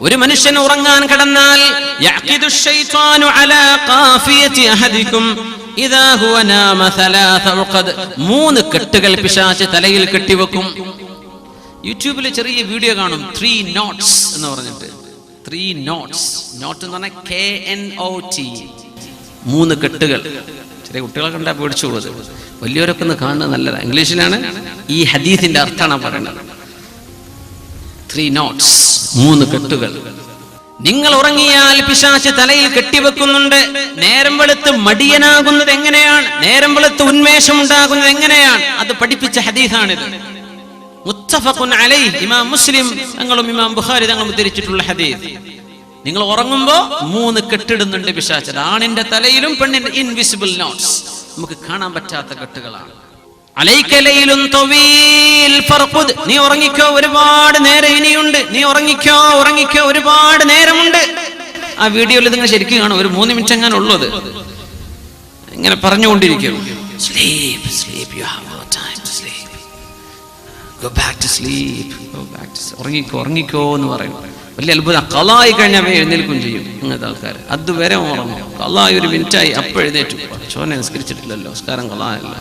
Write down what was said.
ഒരു മനുഷ്യൻ ഉറങ്ങാൻ കിടന്നാൽ യഅഖിദു ശൈത്വാനു അലാ ഖാഫിയതി അഹദികും ഇദാ ഹുവ നാമ സലാസ ഉഖദ്. 3 കെട്ടുകൾ പിശാച് തലയിൽ കെട്ടിവെക്കും. യൂട്യൂബിൽ ചെറിയ വീഡിയോ കാണും, 3 നോട്ട്സ് എന്ന് പറഞ്ഞിട്ട്. 3 നോട്ട്സ്, നോട്ട് എന്ന് പറഞ്ഞാൽ KNOT, 3 കെട്ടുകൾ. ചെറിയ കുട്ടികളെ കണ്ടാൽ പേടിച്ചുള്ളത്, വലിയവരൊക്കെ ഒന്ന് കാണുന്നത് നല്ലതാണ്. ഇംഗ്ലീഷിലാണ് ഈ ഹദീസിന്റെ അർത്ഥമാണ് പറയുന്നത്. 3 നോട്ട്സ്, 3 കെട്ടുകൾ. നിങ്ങൾ ഉറങ്ങിയാൽ പിശാച് തലയിൽ കെട്ടിവെക്കുന്നുണ്ട്. നേരം വെളുത്ത് മടിയനാകുന്നത് എങ്ങനെയാണ്, നേരം വെളുത്ത് ഉന്മേഷം ഉണ്ടാകുന്നത് എങ്ങനെയാണ്, അത് പഠിപ്പിച്ച ഹദീസാണിത്. മുത്തഫഖുൻ അലൈഹി, ഇമാം മുസ്ലിം തങ്ങളും ഇമാം ബുഖാരി തങ്ങളും ഉദ്ധരിച്ചിട്ടുള്ള ഹദീസ്. നിങ്ങൾ ഉറങ്ങുമ്പോൾ 3 കെട്ടിടുന്നുണ്ട് പിശാച്. ആണിന്റെ തലയിലും പെണ്ണിന്റെ ഇൻവിസിബിൾ നോട്ട്സ്, നമുക്ക് കാണാൻ പറ്റാത്ത കെട്ടുകളാണ്. അലൈക ലൈലുൻ തവീൽ ഫർഖുദ്, നീ ഉറങ്ങിക്കോ, ഒരുപാട് നേരം ഇനിയുണ്ട്, നീ ഉറങ്ങിക്കോ ഒരുപാട് നേരമുണ്ട്. ആ വീഡിയോയിൽ നിങ്ങൾ ശരിക്കും കാണും, ഒരു 3 മിനിറ്റ് എങ്ങാനും ഉള്ളത് ഇങ്ങനെ പറഞ്ഞുകൊണ്ടിരിക്കും. Sleep sleep, you have no time to sleep, go back to sleep, go back to ഉറങ്ങിക്കോ എന്ന് പറയും. വലിയ അത്ഭുതം. ഖളായി കഴിഞ്ഞാൽ എഴുന്നേൽക്കും ചെയ്യും ഇങ്ങനത്തെ ആൾക്കാർ. അതുവരെ ഉറങ്ങും. ഖളായി 1 മിനിറ്റായി അപ്പോൾ എഴുന്നേറ്റു, ചോനെ നിസ്കരിച്ചിട്ടില്ലല്ലോ, നിസ്കാരം ഖളായല്ല.